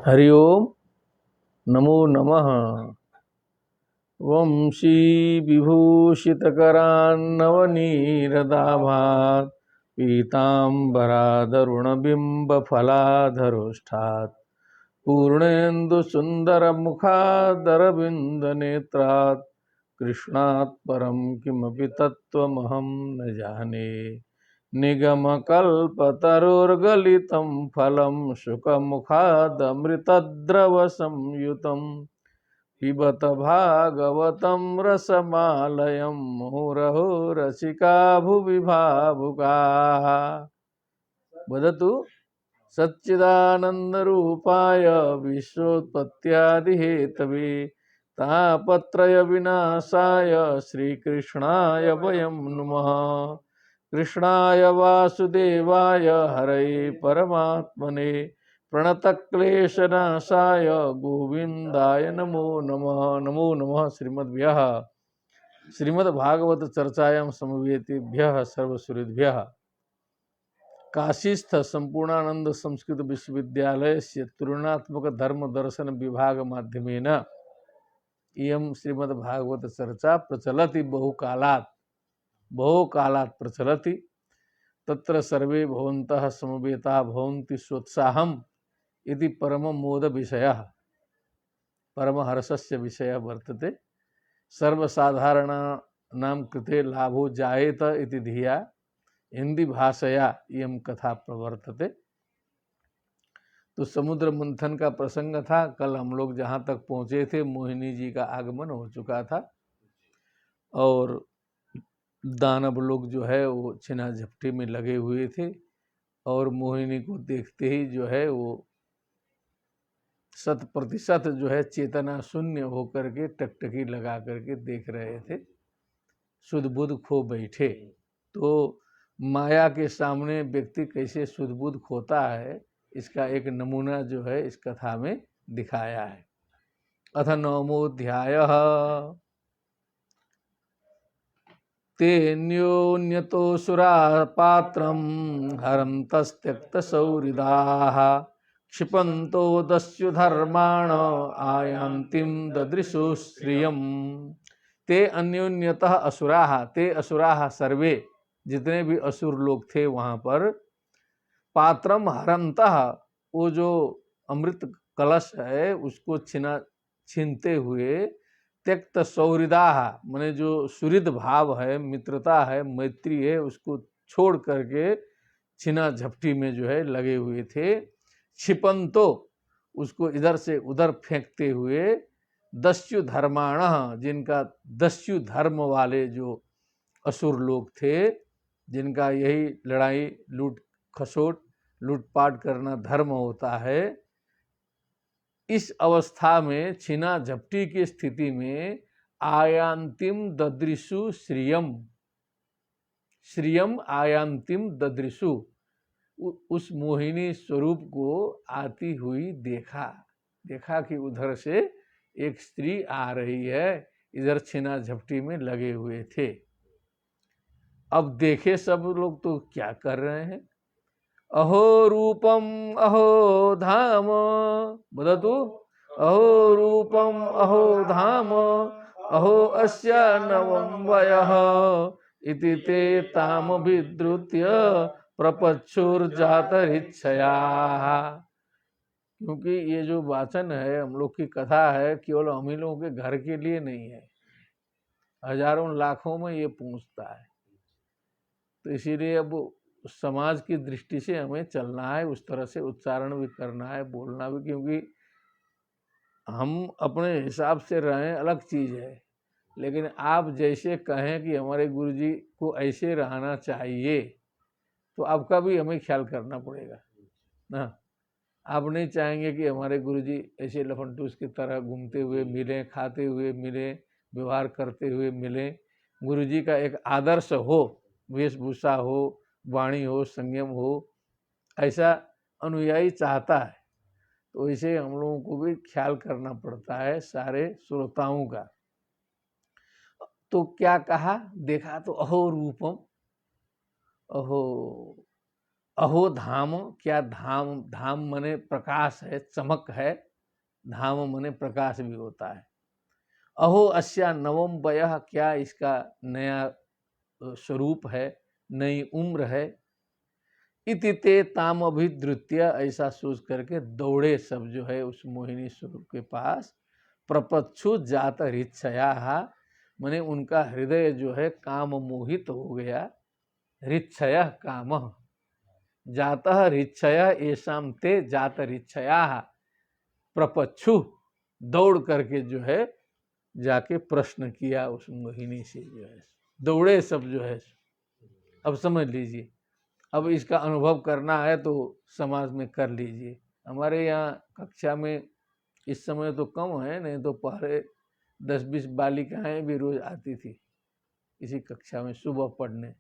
हरि ओम नमो नमः। वंशी विभूषितकरान्नवनीरदाभात् पीताम्बरादरुणबिम्बफलाधरोष्ठात् पूर्णेन्दुसुन्दरमुखादरविन्दनेत्रात् कृष्णात् परं किमपि तत्त्वमहं न जाने। निगमकल्पतरुर्गलितं फलं शुकमुखादमृतद्रवसंयुतं पिबत भागवतं रसमालयं मुहुरहो रसिका भुवि भावुकाः। वदतु सच्चिदानन्दरूपाय विश्वोत्पत्त्यादिहेतवे तापत्रय विनाशाय श्रीकृष्णाय वयं नुमः। कृष्णाय वासुदेवाय हरये परमात्मने प्रणतक्लेशनाशाय गोविन्दाय नमो नमः। नमो नमः श्रीमद्भ्यः श्रीमद्भागवत चर्चायां समवेतेभ्यः सर्वसुहृद्भ्यः। काशीस्थ संपूर्णानंद संस्कृत विश्वविद्यालय से तुलनात्मक धर्म दर्शन विभाग माध्यमेन इयं श्रीमद्भागवत चर्चा प्रचलति बहुकालात् प्रचलति। तत्र सर्वे भवन्तः समवेता भवन्ति सोत्साहम् इति परम मोद विषयः परमहर्षस्य विषयः वर्तते। सर्वसाधारणानां कृते लाभो जायेत इति धिया हिंदी भाषया इयं कथा प्रवर्तते। तो समुद्र मंथन का प्रसंग था। कल हम लोग जहाँ तक पहुँचे थे मोहिनी जी का आगमन हो चुका था और दानव लोग जो है वो छिना झपटी में लगे हुए थे और मोहिनी को देखते ही जो है वो 100% जो है चेतना शून्य होकर के टकटकी लगा करके देख रहे थे, सुध बुध खो बैठे। तो माया के सामने व्यक्ति कैसे सुध बुध खोता है इसका एक नमूना जो है इस कथा में दिखाया है। अथ नवमोऽध्यायः। तेऽन्योन्यतोऽसुरा पात्रं हरन्तस्त्यक्तसौहृदाः क्षिपन्तो दस्युधर्माण आयान्तिं ददृशु श्रियम्। ते अन्योन्यतः असुराः, ते असुराः सर्वे जितने भी असुर लोग थे वहां पर पात्रम हरन्तः, वो जो अमृत कलश है उसको छीनते हुए त्यक्त सौहृदाः, माने जो सुहृद भाव है, मित्रता है, मैत्री है, उसको छोड़ करके छिना झपटी में जो है लगे हुए थे। क्षिपंतो, उसको इधर से उधर फेंकते हुए, दस्यु धर्माण, जिनका दस्यु धर्म वाले जो असुर लोग थे जिनका यही लड़ाई लूट खसोट लूटपाट करना धर्म होता है, इस अवस्था में छिना झपटी की स्थिति में आयांतिम ददृशु श्रियम, श्रियम आयांतिम ददृशु, उस मोहिनी स्वरूप को आती हुई देखा कि उधर से एक स्त्री आ रही है, इधर छिना झपटी में लगे हुए थे। अब देखे सब लोग तो क्या कर रहे हैं। अहो रूपम अहो धाम, वदतु अहो रूपम अहो धाम अहो अस्य नवम वयः इति ते ताम विद्रुत्य प्रपच्छुर्जातरिच्छया। क्योंकि ये जो वाचन है, हम लोग की कथा है, केवल हम ही लोगों के घर के लिए नहीं है, हजारों लाखों में ये पहुंचता है। तो इसीलिए अब समाज की दृष्टि से हमें चलना है, उस तरह से उच्चारण भी करना है, बोलना भी, क्योंकि हम अपने हिसाब से रहें अलग चीज़ है, लेकिन आप जैसे कहें कि हमारे गुरुजी को ऐसे रहना चाहिए तो आपका भी हमें ख्याल करना पड़ेगा ना। आप नहीं चाहेंगे कि हमारे गुरुजी ऐसे लफंटूस की तरह घूमते हुए मिलें, खाते हुए मिलें, व्यवहार करते हुए मिलें। गुरुजी का एक आदर्श हो, वेशभूषा हो, वाणी हो, संयम हो, ऐसा अनुयायी चाहता है। तो इसे हम लोगों को भी ख्याल करना पड़ता है, सारे श्रोताओं का। तो क्या कहा, देखा तो अहो रूपम, अहो अहो धाम, क्या धाम, धाम मने प्रकाश है, चमक है, धाम मने प्रकाश भी होता है। अहो अस्या नवम वयः, क्या इसका नया स्वरूप है, नई उम्र है। इति ते ताम अभिद्रुत्य, ऐसा सोच करके दौड़े सब जो है उस मोहिनी स्वरूप के पास। प्रपच्छु जात हृच्छया, माने उनका हृदय जो है काम मोहित हो गया। हृच्छय काम, जातः हृच्छय येषाम ते जात हृच्छया। प्रपच्छु, दौड़ करके जो है जाके प्रश्न किया उस मोहिनी से, जो है दौड़े सब जो है। अब समझ लीजिए, अब इसका अनुभव करना है तो समाज में कर लीजिए। हमारे यहाँ कक्षा में इस समय तो कम है, नहीं तो पहले 10-20 बालिकाएं भी रोज आती थी इसी कक्षा में सुबह पढ़ने।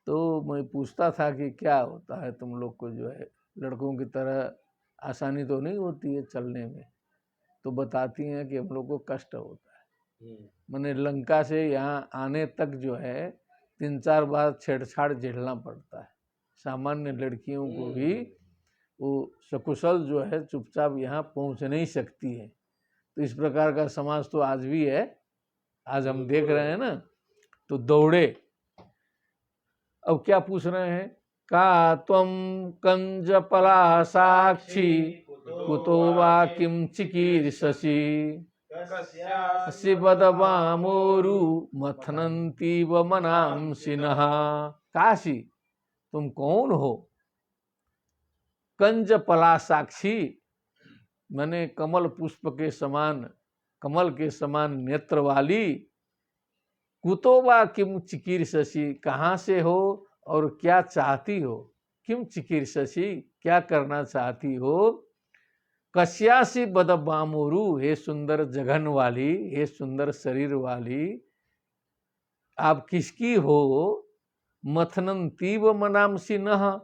तो मैं पूछता था कि क्या होता है तुम लोग को, जो है लड़कों की तरह आसानी तो नहीं होती है चलने में। तो बताती हैं कि हम लोग को कष्ट होता है। मैंने लंका से यहाँ आने तक जो है 3-4 बार छेड़छाड़ झेलना पड़ता है। सामान्य लड़कियों को भी वो सकुशल जो है चुपचाप यहाँ पहुँच नहीं सकती है। तो इस प्रकार का समाज तो आज भी है, आज हम देख रहे हैं ना। तो दौड़े, अब क्या पूछ रहे हैं, का त्वं कंजपला साक्षी कुतो वा किम चिकीर्षसि शिवदवामोरु मथनन्तीव मनांसिनः। काशी, तुम कौन हो? कंजपला साक्षी, मैंने कमल पुष्प के समान, कमल के समान नेत्र वाली। कुतो वा किम चिकीर्षसि, कहाँ से हो और क्या चाहती हो? किम चिकीर्षसि, क्या करना चाहती हो? कस्यासी बदबामोरु, हे सुंदर जघन वाली, हे सुंदर शरीर वाली, आप किसकी हो? मथनन तीव मनामसी नह,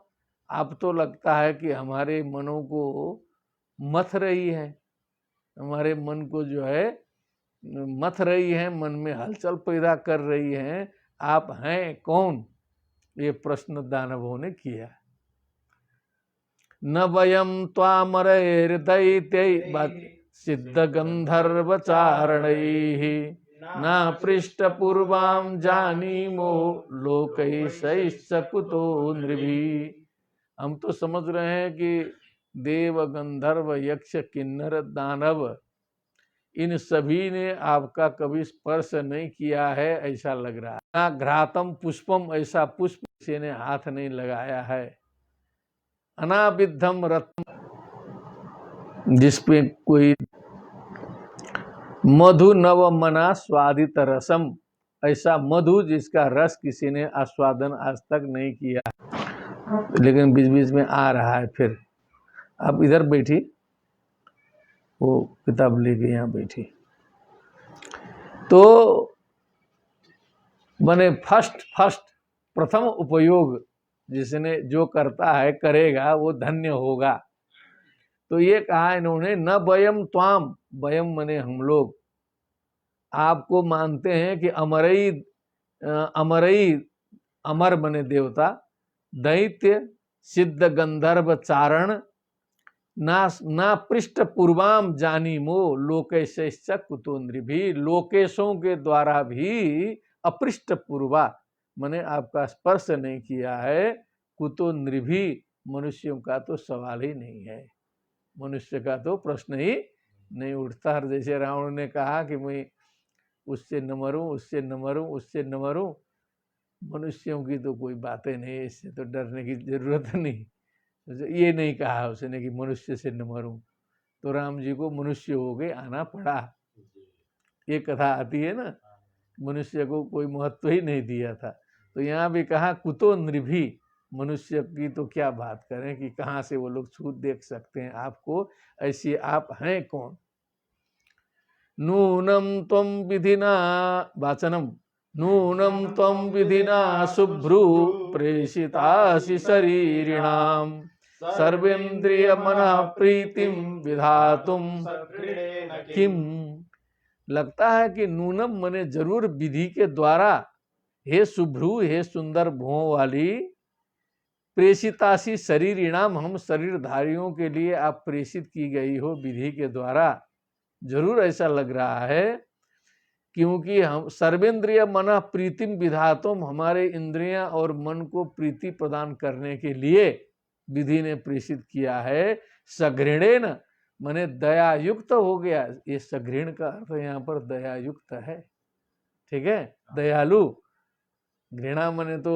आप तो लगता है कि हमारे मनों को मथ रही है, हमारे मन को जो है मथ रही है, मन में हलचल पैदा कर रही है। आप हैं कौन? ये प्रश्न दानवों ने किया। न वयम त्वामरैर्दैत्यै सिद्ध गंधर्व चारणैः न पृष्ठ पूर्वाम जानीमो लोकैश्च कुतो नृभिः। हम तो समझ रहे हैं कि देव, गंधर्व, यक्ष, किन्नर, दानव, इन सभी ने आपका कभी स्पर्श नहीं किया है ऐसा लग रहा है। ना घ्रातम पुष्पम, ऐसा पुष्प किसी ने हाथ नहीं लगाया है। अनाविद्धम रत्न, जिसपे कोई मधु नव मना स्वादित रसम, ऐसा मधु जिसका रस किसी ने आस्वादन आज तक नहीं किया। लेकिन बीच बीच में आ रहा है फिर। आप इधर बैठी, वो किताब लेके यहाँ बैठी। तो बने फर्स्ट प्रथम उपयोग जिसने जो करता है करेगा वो धन्य होगा। तो ये कहा इन्होंने, न वयम त्वाम, वयम मने हम लोग आपको मानते हैं कि अमरई, अमरई, अमर मने देवता, दैत्य, सिद्ध गंधर्व चारण, ना पृष्ठ पूर्वाम जानीमो लोकेशश्च कुतो नृभिः, लोकेशों के द्वारा भी अपृष्ठ पूर्वा मैंने आपका स्पर्श नहीं किया है। कुतो नृभिः, मनुष्यों का तो सवाल ही नहीं है, मनुष्य का तो प्रश्न ही नहीं उठता। जैसे रावण ने कहा कि मैं उससे न मरूं, उससे न मरूं, उससे न मरूं, मनुष्यों की तो कोई बातें नहीं, इससे तो डरने की जरूरत नहीं। ये नहीं कहा उसने कि मनुष्य से न मरूं, तो राम जी को मनुष्य हो गए आना पड़ा। ये कथा आती है ना, मनुष्य को कोई महत्व ही नहीं दिया था। तो यहाँ भी कहा कुतो नृभिः, मनुष्य की तो क्या बात करें कि कहाँ से वो लोग छूत देख सकते हैं आपको, ऐसी आप हैं कौन? नूनम त्वं विधिना वाचनम, नूनम त्वं विधिना शुभ्रू प्रेषितासि शरीरिणाम सर्वेन्द्रिय मनः प्रीतिम विधातुम किम। लगता है कि नूनम मने जरूर विधि के द्वारा, हे शुभ्रू, हे सुंदर भुओं वाली, प्रेषितासी शरीरिणाम, हम शरीरधारियों के लिए आप प्रेषित की गई हो विधि के द्वारा। जरूर ऐसा लग रहा है, क्योंकि हम सर्वेंद्रिय मन प्रीतिम विधातुम, हमारे इंद्रियां और मन को प्रीति प्रदान करने के लिए विधि ने प्रेषित किया है। सघृणेन मने दया युक्त हो गया। ये सघृण का अर्थ यहाँ पर दया युक्त है, ठीक है, दयालु। घृणा मने तो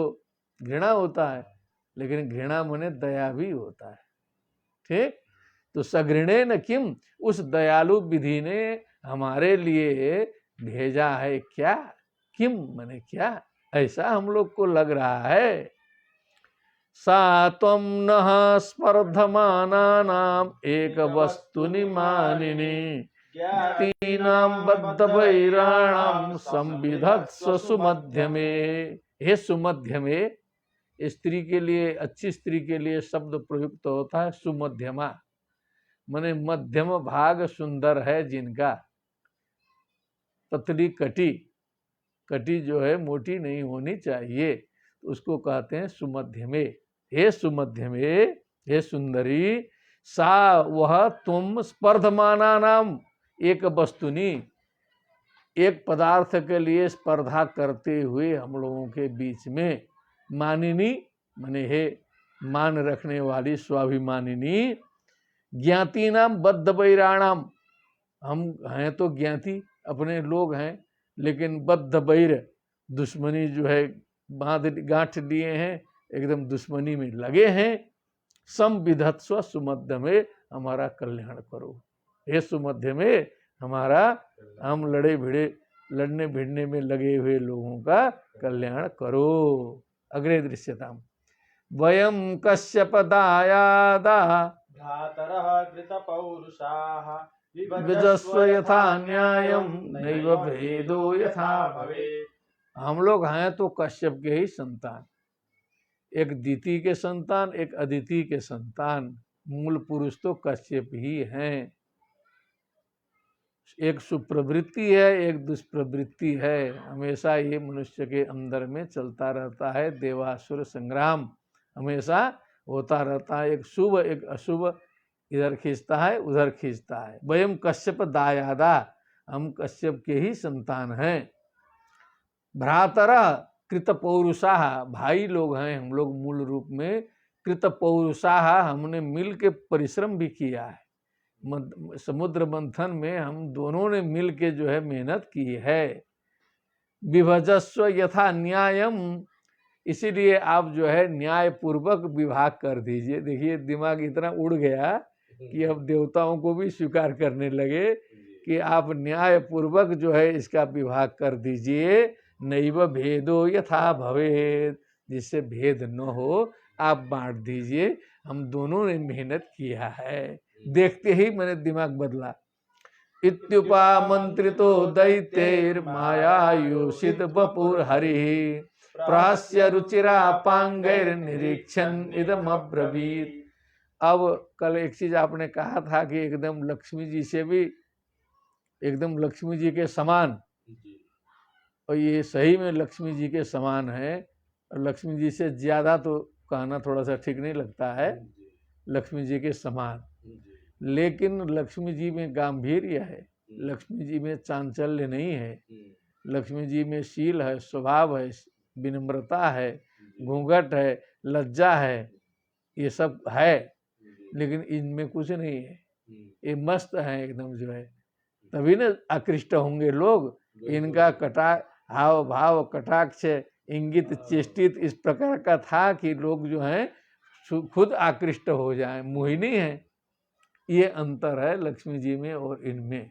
घृणा होता है, लेकिन घृणा मने दया भी होता है, ठीक। तो सघृणेन किम, उस दयालु विधि ने हमारे लिए भेजा है क्या, किम मने क्या, ऐसा हम लोग को लग रहा है। सा त्वं नः स्पर्धमानानाम् एक वस्तुनि मानिनी ज्ञातीनां बद्धवैराणां संविधत्स्व सुमध्यमे। हे सुमध्यमे, स्त्री के लिए, अच्छी स्त्री के लिए शब्द प्रयुक्त होता है सुमध्यमा, माने मध्यम भाग सुंदर है जिनका। पतली कटी, कटी जो है मोटी नहीं होनी चाहिए, उसको कहते हैं सुमध्यमे। हे सुमध्यमे, हे सुंदरी, सा वह तुम स्पर्धमाना नाम एक वस्तुनी, एक पदार्थ के लिए स्पर्धा करते हुए हम लोगों के बीच में, मानिनी मने हे मान रखने वाली, स्वाभिमानिनी, ज्ञाति नाम बद्ध बैराणाम, हम हैं तो ज्ञाति, अपने लोग हैं, लेकिन बद्ध बैर, दुश्मनी जो है बांध गांठ लिए हैं, एकदम दुश्मनी में लगे हैं। संविधत्स्व सुमध्य में, हमारा कल्याण करो। हे सुमध्य में हमारा, हम लड़ने भिड़ने में लगे हुए लोगों का कल्याण करो। अग्रे दृश्यताम। वयम कश्यप दायादा भ्रातरः कृतपौरुषाः विजस्व यथा न्यायम नैव भेदो यथा भवेत्। हम लोग हैं तो कश्यप के ही संतान, एक दिति के संतान, एक अदिति के संतान। मूल पुरुष तो कश्यप ही हैं। एक सुप्रवृत्ति है, एक दुष्प्रवृत्ति है, हमेशा ये मनुष्य के अंदर में चलता रहता है। देवासुर संग्राम हमेशा होता रहता है, एक शुभ एक अशुभ, इधर खींचता है उधर खींचता है। वयम कश्यप दायादा, हम कश्यप के ही संतान हैं। भ्रातरा कृत पौरुषाः, भाई लोग हैं हम लोग मूल रूप में। कृत पौरुषाः, हमने मिल के परिश्रम भी किया है। समुद्र मंथन में हम दोनों ने मिल के जो है मेहनत की है। विभजस्व यथा न्यायम, इसीलिए आप जो है न्याय पूर्वक विभाग कर दीजिए। देखिए दिमाग इतना उड़ गया कि अब देवताओं को भी स्वीकार करने लगे कि आप न्याय पूर्वक जो है इसका विभाग कर दीजिए। नैव भेदो यथा भवेत्, जिससे भेद न हो आप बांट दीजिए। हम दोनों ने मेहनत किया है। देखते ही मैंने दिमाग बदला। इत्युपामंत्रितो दैत्यैर मायायोषित बपुर हरि प्रास्य रुचिरा पांगैर निरीक्षण इदम अब्रवीत। अब कल एक चीज आपने कहा था कि एकदम लक्ष्मी जी से भी, एकदम लक्ष्मी जी के समान, और ये सही में लक्ष्मी जी के समान है। और लक्ष्मी जी से ज्यादा तो कहना थोड़ा सा ठीक नहीं लगता है, लक्ष्मी जी के समान। लेकिन लक्ष्मी जी में गांभीर्य है, लक्ष्मी जी में चांचल्य नहीं है, लक्ष्मी जी में शील है, स्वभाव है, विनम्रता है, घूंघट है, लज्जा है, ये सब है। लेकिन इनमें कुछ नहीं है, ये मस्त है एकदम जो है, तभी ना आकृष्ट होंगे लोग। इनका हाव भाव, कटाक्ष, इंगित, चेष्टित इस प्रकार का था कि लोग जो हैं खुद आकृष्ट हो जाएं, मोहिनी है। ये अंतर है लक्ष्मी जी में और इनमें।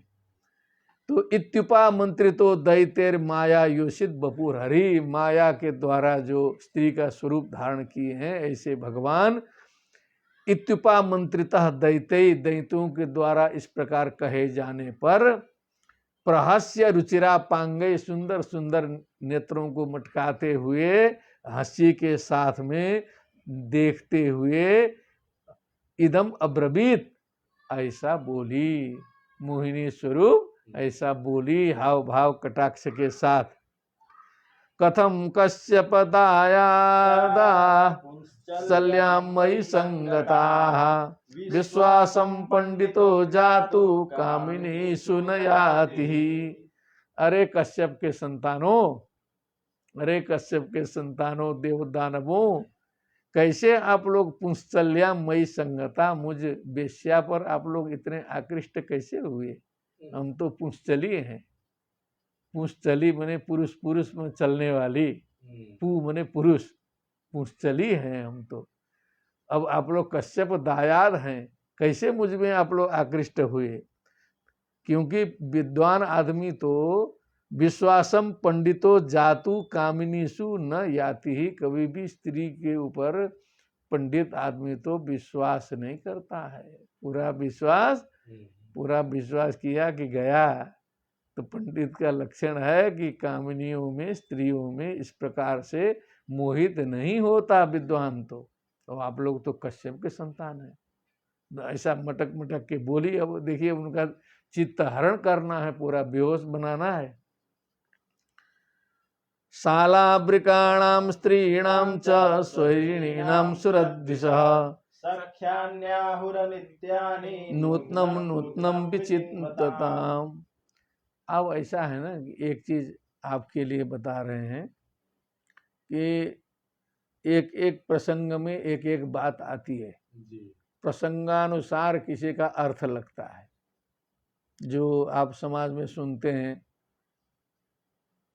तो इत्युपा मंत्रितो दैतेर माया योषित बपुर हरि, माया के द्वारा जो स्त्री का स्वरूप धारण किए हैं ऐसे भगवान। इत्युपा मंत्रितः दैत्य, दैत्यों के द्वारा इस प्रकार कहे जाने पर, प्रहस्य रुचिरा पांगे, सुंदर सुंदर नेत्रों को मटकाते हुए, हंसी के साथ में देखते हुए, इदम अब्रवीत, ऐसा बोली। मोहिनी स्वरूप ऐसा बोली, हाव भाव कटाक्ष के साथ। कथम कश्यप दायादा सल्यां मयि संगताः विश्वासं पंडितो जातु कामिनी सुनयाति। अरे कश्यप के संतानों, अरे कश्यप के संतानों, देव दानवों, कैसे आप लोग पुंसल्या मई संगता, मुझ बेश्या पर आप लोग इतने आकृष्ट कैसे हुए? हम तो पुंसचली हैं। पुंसचली मने पुरुष, पुरुष में चलने वाली, पू मने पुरुष, पुंसचली हैं हम तो। अब आप लोग कश्यप दायाद हैं, कैसे मुझ में आप लोग आकृष्ट हुए? क्योंकि विद्वान आदमी तो विश्वासम पंडितो जातु कामिनीसु न याति ही, कभी भी स्त्री के ऊपर पंडित आदमी तो विश्वास नहीं करता है। पूरा विश्वास किया कि गया, तो पंडित का लक्षण है कि कामिनियों में, स्त्रियों में इस प्रकार से मोहित नहीं होता विद्वान। तो आप लोग तो कश्यप के संतान हैं। ऐसा मटक मटक के बोली। अब देखिए उनका चित्त हरण करना है, पूरा बेहोश बनाना है। शालावृकाणां स्त्रीणां च स्वैरिणीनां सुरद्विषः सख्यान्याहुरनित्यानि नूतनम नूतनम विचिन्तताम्। अब ऐसा है ना कि एक चीज आपके लिए बता रहे हैं कि एक एक प्रसंग में एक एक बात आती है, प्रसंगानुसार किसी का अर्थ लगता है। जो आप समाज में सुनते हैं,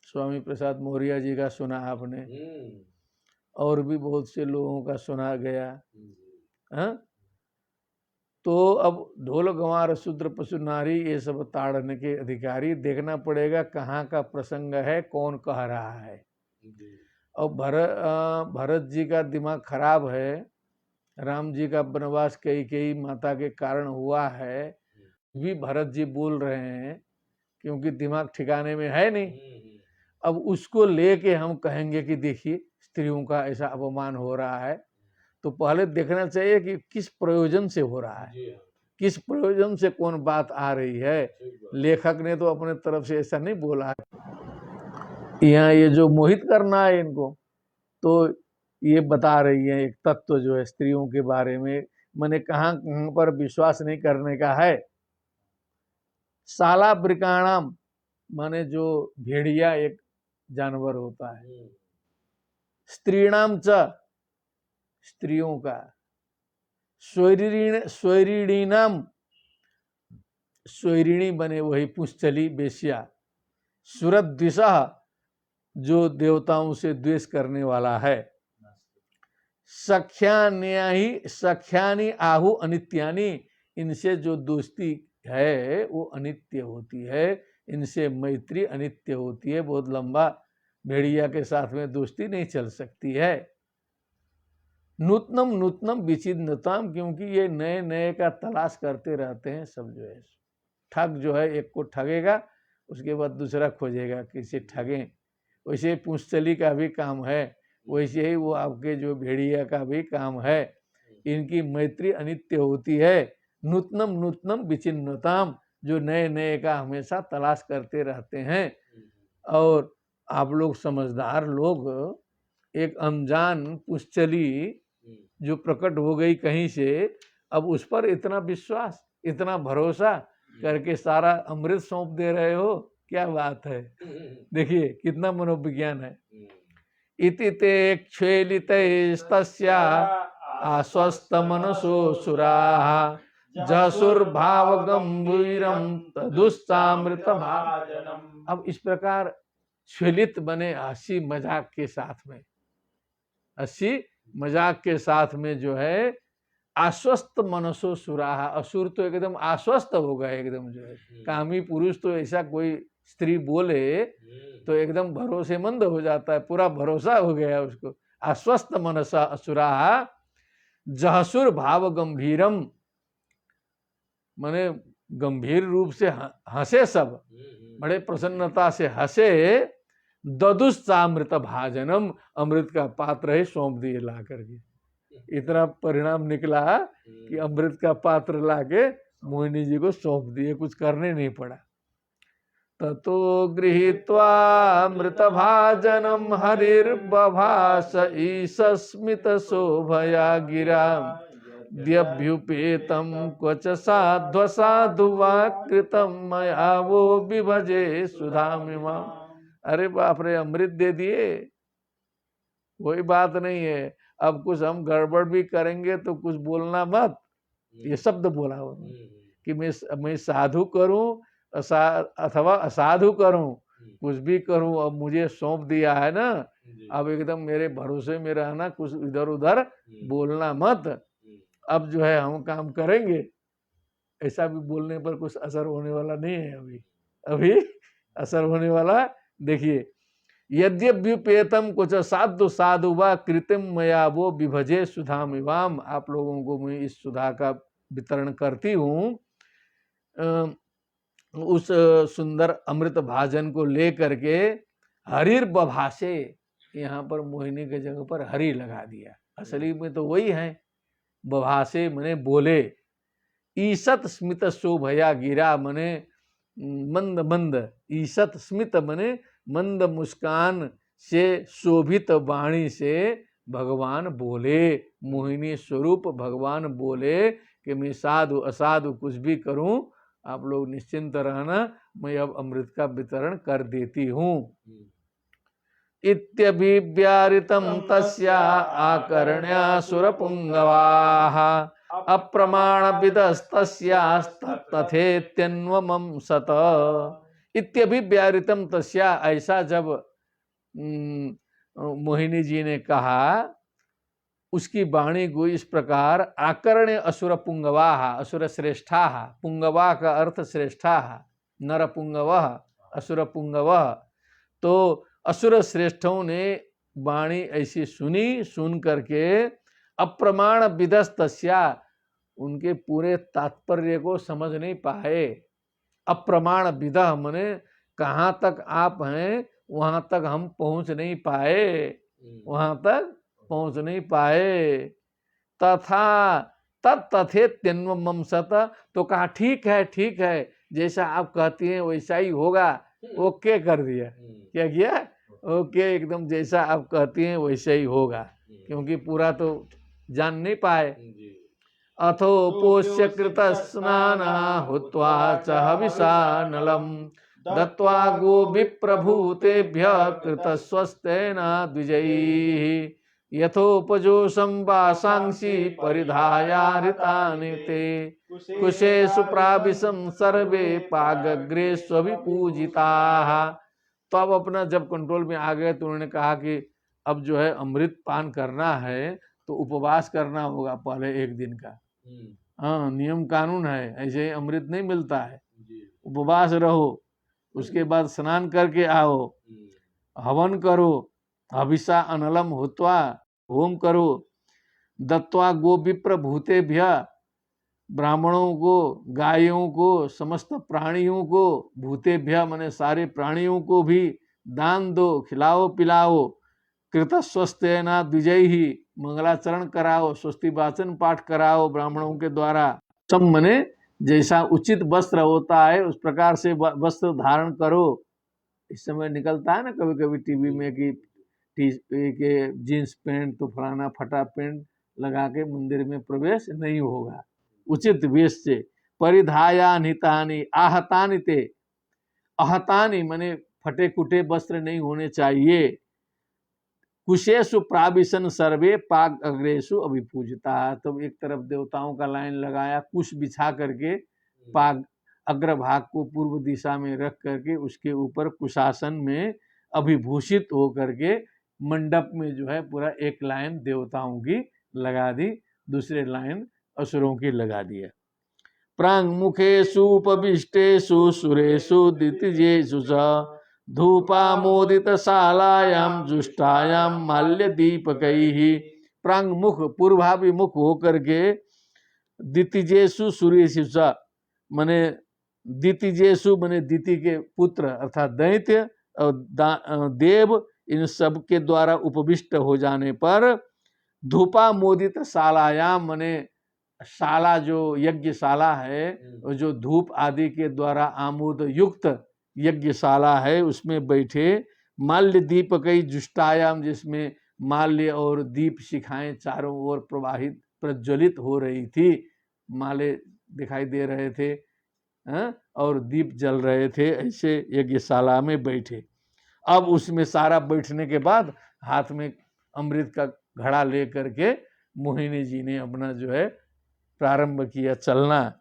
स्वामी प्रसाद मौर्य जी का सुना आपने, और भी बहुत से लोगों का सुना गया। तो अब ढोल गंवार शूद्र पशु नारी ये सब ताड़ने के अधिकारी, देखना पड़ेगा कहाँ का प्रसंग है, कौन कह रहा है। अब भरत जी का दिमाग खराब है, राम जी का वनवास कई माता के कारण हुआ है, भी भरत जी बोल रहे हैं क्योंकि दिमाग ठिकाने में है नहीं। अब उसको लेके हम कहेंगे कि देखिए स्त्रियों का ऐसा अपमान हो रहा है, तो पहले देखना चाहिए कि किस प्रयोजन से हो रहा है, किस प्रयोजन से कौन बात आ रही है। लेखक ने तो अपने तरफ से ऐसा नहीं बोला है। यहाँ ये जो मोहित करना है इनको, तो ये बता रही है एक तत्व जो है स्त्रियों के बारे में, मैंने कहाँ पर विश्वास नहीं करने का है। शालावृकाणाम माने जो भेड़िया एक जानवर होता है, स्त्रीणाम च स्त्रियों का, स्वैरिणीनाम स्वैरिणी बने वही पुंसचली बेश्या, सुरद्विषः जो देवताओं से द्वेष करने वाला है, सख्यानि आहु अनित्यानि इनसे जो दोस्ती है वो अनित्य होती है, इनसे मैत्री अनित्य होती है। बहुत लंबा भेड़िया के साथ में दोस्ती नहीं चल सकती है। नूतनम नूतनम विचिन्नताम, क्योंकि ये नए नए का तलाश करते रहते हैं सब। जो है ठग जो है एक को ठगेगा, उसके बाद दूसरा खोजेगा किसे ठगें। वैसे पुंसचली का भी काम है, वैसे ही वो आपके जो भेड़िया का भी काम है। इनकी मैत्री अनित्य होती है। नूतनम नूतनम विचिन्नताम, जो नए नए का हमेशा तलाश करते रहते हैं। और आप लोग समझदार लोग, एक अनजान पुंसचली जो प्रकट हो गई कहीं से, अब उस पर इतना विश्वास, इतना भरोसा करके सारा अमृत सौंप दे रहे हो, क्या बात है। देखिए कितना मनोविज्ञान है। इति ते क्षेलितस्तस्या आस्वस्त मनसो सुराः जसुर्भाव गंभीरम तदुस्तामृत भाजनम। अब इस प्रकार क्षेलित बने हंसी मजाक के साथ में, हंसी मजाक के साथ में जो है आश्वस्त मनसो सुराहा, असुर तो एकदम आश्वस्त हो गए, एकदम जो है कामी पुरुष तो ऐसा कोई स्त्री बोले तो एकदम भरोसेमंद हो जाता है, पूरा भरोसा हो गया उसको। आश्वस्त मनसा असुराहा जहसुर भाव गंभीरम, माने गंभीर रूप से हंसे, सब बड़े प्रसन्नता से हंसे। ददुस्तामृत भाजनम, अमृत का पात्र है सौंप दिए ला करके। इतना परिणाम निकला कि अमृत का पात्र लाके मोहिनी जी को सौंप दिए, कुछ करने नहीं पड़ा। ततो गृहीत्वा मृतभाजनं हरिर्बभास ईशस्मित शोभया गिरा द्यभ्युपेतं क्वच साध्वसाधु वा कृतं मया वो विभजे सुधामिमाम्। अरे बाप रे, अमृत दे दिए, कोई बात नहीं है, अब कुछ हम गड़बड़ भी करेंगे तो कुछ बोलना मत। ये शब्द बोला उन्होंने कि मैं साधु करूं अथवा असाधु करूं, कुछ भी करूं, अब मुझे सौंप दिया है ना, अब एकदम मेरे भरोसे में रहना, कुछ इधर उधर बोलना मत, अब जो है हम काम करेंगे। ऐसा भी बोलने पर कुछ असर होने वाला नहीं है, अभी असर होने वाला देखिए। यद्यप्युपेतम कुछ साधु साधु व कृतिम मया वो विभजे सुधाम इवाम। आप लोगों को मैं इस सुधा का वितरण करती हूँ, उस सुंदर अमृत भाजन को लेकर के। हरिर बभासे, यहाँ पर मोहिनी के जगह पर हरि लगा दिया, असली में तो वही है। बभासे मने बोले, ईशत स्मित शोभया गिरा मने मंद मंद, ईशत स्मित मने मंद मुस्कान से शोभित वाणी से भगवान बोले, मोहिनी स्वरूप भगवान बोले कि मैं साधु असाधु कुछ भी करूं, आप लोग निश्चिंत रहना, मैं अब अमृत का वितरण कर देती हूँ। इत्यभिव्यारितं तस्या आकर्ण्यासुरपुंगवाः अप्रमाणविदस्तस्यास्तथेत्यन्वमं सत। इत्यभिव्यारितं तस्या, ऐसा जब मोहिनी जी ने कहा उसकी वाणी को इस प्रकार, आकर्ण्य असुर पुंगवाह, असुर श्रेष्ठा, पुंगवा का अर्थ श्रेष्ठा, नर पुंगवः असुर पुंगवः, तो असुर श्रेष्ठों ने वाणी ऐसी सुनी, सुन करके अप्रमाण विदस्तस्या, उनके पूरे तात्पर्य को समझ नहीं पाए। अप्रमाण विदह मने कहाँ तक आप हैं वहां तक हम पहुंच नहीं पाए, वहां तक पहुंच नहीं पाए। तथा तथे त्यन्वमं सत, तो कहा ठीक है, जैसा आप कहती हैं वैसा ही होगा, ओके कर दिया। क्या किया? ओके, एकदम जैसा आप कहती हैं वैसा ही होगा, क्योंकि पूरा तो जान नहीं पाए। अथो पोष्य कृत स्नाना हुत्वा च हविषानलम दत्वा गो विप्रभूतेभ्य कृत स्वस्तेन द्विजैः यथोपजोषं वासांसि परिधायारितानि ते कुशेषु प्राविशं सर्वे पागग्रेष्वभिपूजिताः। तो अब अपना जब कंट्रोल में आ गए तो उन्होंने कहा कि अब जो है अमृत पान करना है तो उपवास करना होगा पहले एक दिन का। हाँ, नियम कानून है, ऐसे ही अमृत नहीं मिलता है, उपवास रहो, उसके बाद स्नान करके आओ, हवन करो, हविषा अनलम हुत्वा, होम करो, दत्वा गो विप्र भूतेभ्य, ब्राह्मणों को, गायों को, समस्त प्राणियों को, भूतेभ्य माने सारे प्राणियों को भी दान दो, खिलाओ पिलाओ, कृत स्वस्तेना द्विजैहि, मंगलाचरण कराओ, स्वस्ति वाचन पाठ कराओ ब्राह्मणों के द्वारा। सब मने जैसा उचित वस्त्र होता है उस प्रकार से वस्त्र धारण करो। इस समय निकलता है ना कभी कभी टीवी में कि जीन्स पैंट तो फलाना फटा पैंट लगा के मंदिर में प्रवेश नहीं होगा, उचित वेश से। परिधायानितानि आहतानि ते, आहतानि माने फटे कुटे वस्त्र नहीं होने चाहिए। कुशेषु प्राविशन सर्वे पाग अग्रेषु अभिपूजिता, तब एक तरफ देवताओं का लाइन लगाया, कुश बिछा करके पाग अग्रभाग को पूर्व दिशा में रख करके उसके ऊपर कुशासन में अभिभूषित हो करके मंडप में जो है पूरा एक लाइन देवताओं की लगा दी, दूसरे लाइन असुरों की लगा दिया। प्रांग मुखेषु उपविष्टेषु सुरेषु दितिजेषु च धूपामोदित शालायां जुष्टायां माल्य दीपकैः। प्रांग मुख, पूर्वाभिमुख होकर के, दितिजेषु सुरेषु च मने दितिजेषु मने दिति के पुत्र अर्थात दैत्य और देव, इन सब के द्वारा उपविष्ट हो जाने पर धूपामोदित शालायाम मने शाला जो यज्ञशाला है, जो धूप आदि के द्वारा आमोद युक्त यज्ञशाला है उसमें बैठे, माल्य दीप कई जुष्टायाम, जिसमें माल्य और दीप शिखाएं चारों ओर प्रवाहित प्रज्वलित हो रही थी, माले दिखाई दे रहे थे और दीप जल रहे थे, ऐसे यज्ञशाला में बैठे। अब उसमें सारा बैठने के बाद हाथ में अमृत का घड़ा ले करके मोहिनी जी ने अपना जो है प्रारंभ किया चलना।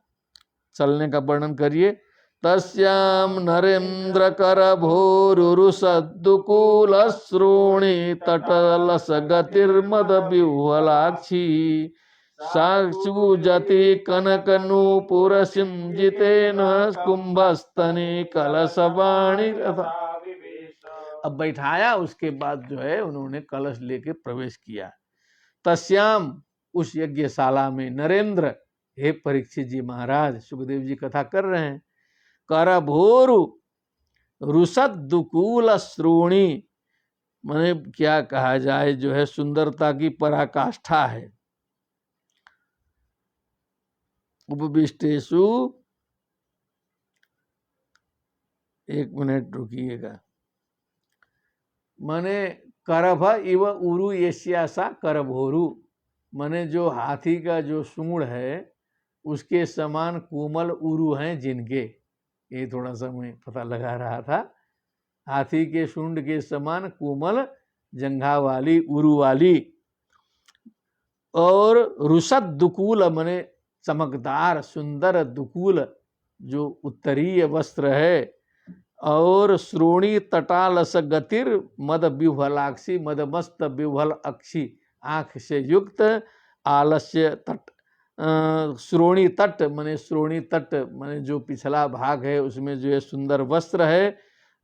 चलने का वर्णन करिए। तस्याम नरेंद्र कर भोरुरुसद्दुकूल श्रोणी तटलस गतिर्मद विह्वलाक्षी साक्षुजति कनक नूपुर सिंजितेन कुंभस्तने कलशवाणी। अब बैठाया, उसके बाद जो है उन्होंने कलश लेके प्रवेश किया। तस्याम, उस यज्ञशाला में, नरेंद्र, हे परीक्षित जी महाराज, सुखदेव जी कथा कर रहे हैं, करभोरु रुसद्दुकूल श्रोणी, माने क्या कहा जाए, जो है सुंदरता की पराकाष्ठा है। उपविष्टेषु, एक मिनट रुकिएगा, माने करभ इव उरु यस्यासा करभोरु, माने जो हाथी का जो सूंड है उसके समान कोमल उरु हैं जिनके, ये थोड़ा सा मैं पता लगा रहा था, हाथी के सूंड के समान कोमल जंघा वाली उरु वाली, और रुसद दुकूल माने चमकदार सुंदर दुकूल जो उत्तरीय वस्त्र है, और श्रोणी तटालस गतिर मद विह्वलाक्षी, मदमस्त विह्वल अक्षी, आंख से युक्त, आलस्य तट, श्रोणी तट माने श्रोणी तट माने जो पिछला भाग है उसमें जो है सुंदर वस्त्र है,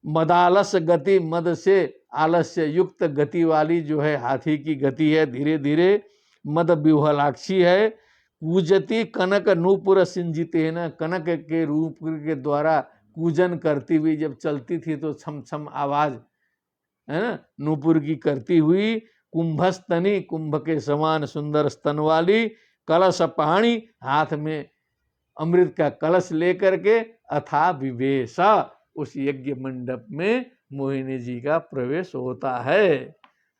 मदालस गति, मद से आलस्य युक्त गति वाली जो है हाथी की गति है धीरे धीरे, मद विह्वलाक्षी है, कूजती कनक नूपुर सिंजितेन, कनक के रूप के द्वारा कूजन करती हुई जब चलती थी तो छम छम आवाज है ना नूपुर की करती हुई, कुंभस्तनी, कुंभ के समान सुंदर स्तन वाली, कलश पाणी, हाथ में अमृत का कलश लेकर के, अथा विवेश, उस यज्ञ मंडप में मोहिनी जी का प्रवेश होता है।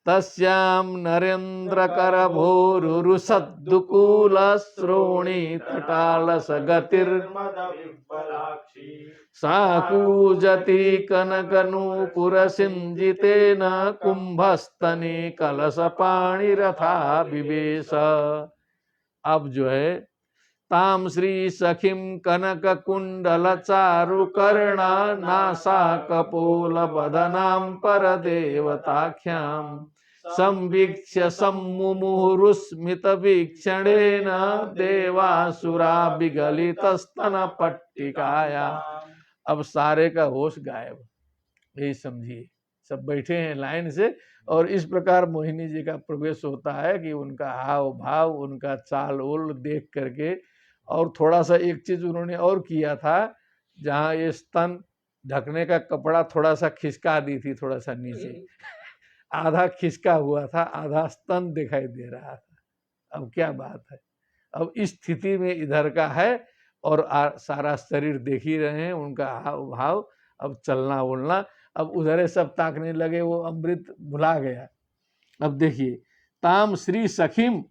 तस्याम नरेंद्र कर भोरुरुसद्दुकूल श्रोणी तटालस गतिर्मद विह्वलाक्षी साकूजति कनक नूपुर सिंजितेन कुंभस्तने कलश पाणी रथा विवेश। अब जो है ताम श्री सखिम कनक कुंडल चारु कर्णा नासा कपोल बदनाम पर देवताख्याम संवीक्ष्य सम्मुमुहुरुस्मित वीक्षणेन देवासुरा विगलित स्तन पट्टिकाया। अब सारे का होश गायब, यही समझिए, सब बैठे हैं लाइन से, और इस प्रकार मोहिनी जी का प्रवेश होता है कि उनका हाव भाव, उनका चाल ओल देख करके, और थोड़ा सा एक चीज उन्होंने और किया था, जहाँ ये स्तन ढकने का कपड़ा थोड़ा सा खिसका दी थी, थोड़ा सा नीचे आधा खिसका हुआ था, आधा स्तन दिखाई दे रहा था। अब क्या बात है, अब इस स्थिति में इधर का है और सारा शरीर देख ही रहे हैं, उनका हाव भाव, अब चलना बोलना, अब उधर सब ताकने लगे, वो अमृत भुला गया। अब देखिए, ताम श्री सखीम,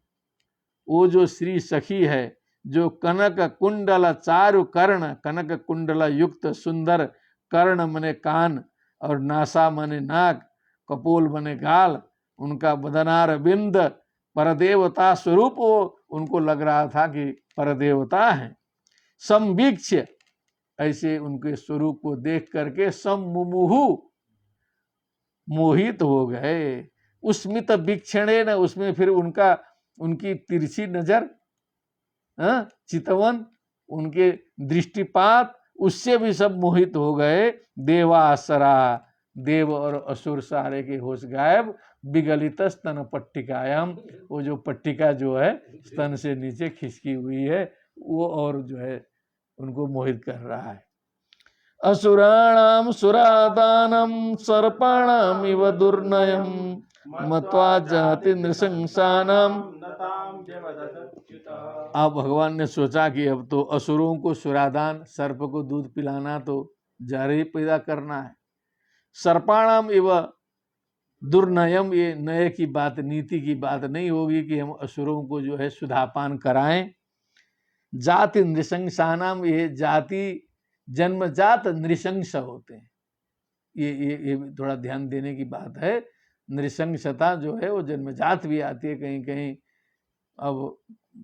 वो जो श्री सखी है, जो कनक कुंडल चारु कर्ण, कनक कुंडल युक्त सुंदर, कर्ण मने कान, और नासा मने नाक, कपोल मने गाल, उनका बदनार बिंद, परदेवता स्वरूप उनको लग रहा था कि परदेवता है। संवीक्ष, ऐसे उनके स्वरूप को देख करके सम्मुमुहु, मोहित हो गए। उस्मित वीक्षणे न, उसमें फिर उनकी तिरछी नजर, चितवन, उनके दृष्टिपात, उससे भी सब मोहित हो गए। देवासरा, देव और असुर सारे के होश गायब। विगलित स्तन पट्टिकायाम, वो जो पट्टिका जो है स्तन से नीचे खिसकी हुई है, वो और जो है उनको मोहित कर रहा है। असुराणाम सुरादानम सर्पाणाम इव दुर्नयम मत्वा जाति नृशंसानाम। अब भगवान ने सोचा कि अब तो असुरों को सुरादान, सर्प को दूध पिलाना तो जारी पैदा करना है। सर्पाणाम एवं दुर्नयम, ये नए की बात, नीति की बात नहीं होगी कि हम असुरों को जो है सुधापान कराएं। जाति नृशंसानाम, ये जाति जन्मजात नृशंस होते हैं। ये थोड़ा ध्यान देने की बात है। नृशंसता जो है वो जन्मजात भी आती है कहीं कहीं। अब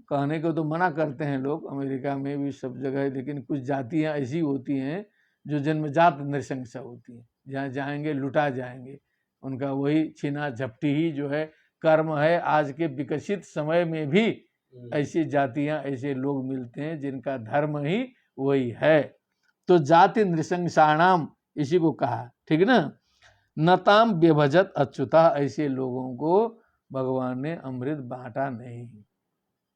कहने को तो मना करते हैं लोग, अमेरिका में भी सब जगह, लेकिन कुछ जातियां ऐसी होती हैं जो जन्मजात नृशंस होती हैं। जहाँ जाएंगे लुटा जाएंगे, उनका वही छीना झपटी ही जो है कर्म है। आज के विकसित समय में भी ऐसी जातियां, ऐसे लोग मिलते हैं जिनका धर्म ही वही है। तो जाति नृशंसाणाम इसी को कहा, ठीक ना। नताम व्यभजत अच्युता, ऐसे लोगों को भगवान ने अमृत बांटा नहीं।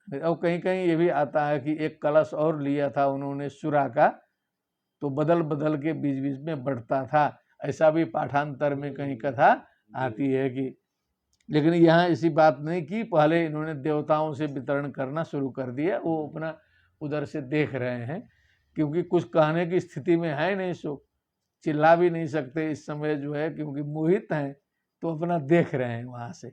अब कहीं कहीं ये भी आता है कि एक कलश और लिया था उन्होंने सुरा का, तो बदल बदल के बीच बीच में बढ़ता था। ऐसा भी पाठांतर में कहीं कथा आती है कि, लेकिन यहाँ ऐसी बात नहीं की। पहले इन्होंने देवताओं से वितरण करना शुरू कर दिया, वो अपना उधर से देख रहे हैं, क्योंकि कुछ कहने की स्थिति में है नहीं, सो चिल्ला भी नहीं सकते इस समय जो है, क्योंकि मोहित हैं, तो अपना देख रहे हैं वहां से।